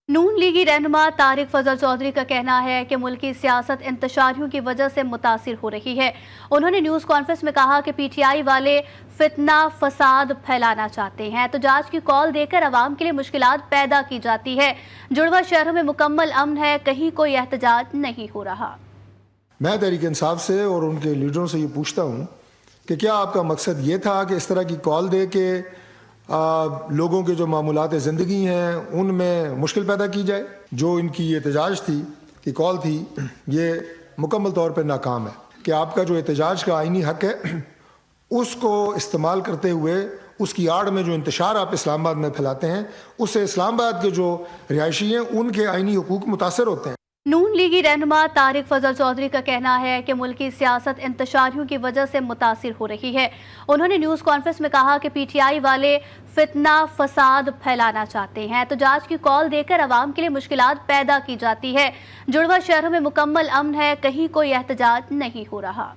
नून लीगी रहनुमा तारिक फजल चौधरी का कहना है कि मुल्की सियासत इंतशारियों की वजह से मुतासिर हो रही है। उन्होंने न्यूज़ कॉन्फ्रेंस में कहा कि पीटीआई वाले फितना फसाद फैलाना चाहते हैं तो जांच की कॉल देकर अवाम के लिए मुश्किलात पैदा की जाती है। जुड़वा शहरों में मुकम्मल अमन है, कहीं कोई एहतजाज नहीं हो रहा। मैं तहरीक इंसाफ से और उनके लीडरों से ये पूछता हूँ कि क्या आपका मकसद ये था कि इस तरह की कॉल दे के लोगों के जो मामूलात ज़िंदगी हैं उनमें मुश्किल पैदा की जाए। जो इनकी एहतजाज थी कि कॉल थी, ये मुकम्मल तौर पर नाकाम है कि आपका जो एहतजाज का आइनी हक़ है उसको इस्तेमाल करते हुए उसकी आड़ में जो इंतशार आप इस्लामाबाद में फैलाते हैं उससे इस्लामाबाद के जो रिहायशी हैं उनके आइनी हुकूक मुतासर होते हैं। नून लीगी रहनुमा तारिक फजल चौधरी का कहना है कि मुल्की सियासत इंतशारियों की वजह से मुतासिर हो रही है। उन्होंने न्यूज़ कॉन्फ्रेंस में कहा कि पीटीआई वाले फितना फसाद फैलाना चाहते हैं तो जांच की कॉल देकर अवाम के लिए मुश्किलात पैदा की जाती है। जुड़वा शहरों में मुकम्मल अमन है, कहीं कोई एहतजाज नहीं हो रहा।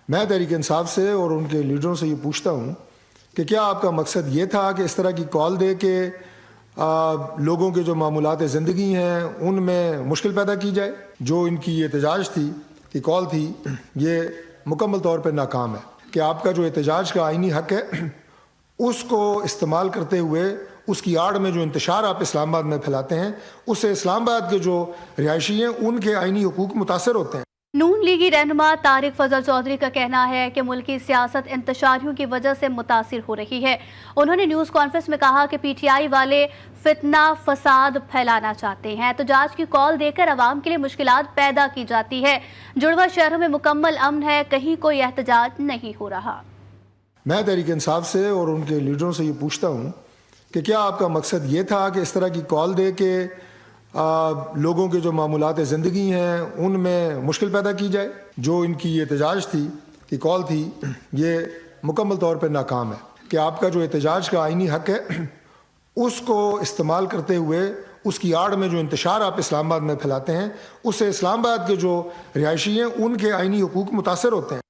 मैं तहरीक इंसाफ से और उनके लीडरों से ये पूछता हूँ कि क्या आपका मकसद ये था कि इस तरह की कॉल दे के लोगों के जो मामूलात ज़िंदगी हैं उनमें मुश्किल पैदा की जाए। जो इनकी एहतजाज थी कि कॉल थी, ये मुकम्मल तौर पर नाकाम है कि आपका जो एहतजाज का आइनी हक़ है उसको इस्तेमाल करते हुए उसकी आड़ में जो इंतशार आप इस्लामाबाद में फैलाते हैं उससे इस्लामाबाद के जो रिहायशी हैं उनके आइनी हुकूक मुतासर होते हैं। नून लीगी रहनुमा तारिक फजल चौधरी का कहना है कि मुल्की सियासत इंतशारियों की वजह से मुतासिर हो रही है। उन्होंने न्यूज़ कॉन्फ्रेंस में कहा कि पीटीआई वाले फितना फसाद फैलाना चाहते हैं तो जांच की कॉल देकर अवाम के लिए मुश्किलात पैदा की जाती है। जुड़वा शहरों में मुकम्मल अमन है, कहीं कोई एहतजाज नहीं हो रहा। मैं तहरीक इंसाफ से और उनके लीडरों से ये पूछता हूँ कि क्या आपका मकसद ये था कि इस तरह की कॉल दे के लोगों के जो मामूलात ज़िंदगी हैं उनमें मुश्किल पैदा की जाए। जो इनकी एहतजाज थी कि कॉल थी, ये मुकम्मल तौर पर नाकाम है कि आपका जो एहतजाज का आइनी हक़ है उसको इस्तेमाल करते हुए उसकी आड़ में जो इंतशार आप इस्लामाबाद में फैलाते हैं उससे इस्लामाबाद के जो रिहायशी हैं उनके आइनी हुकूक मुतासर होते हैं।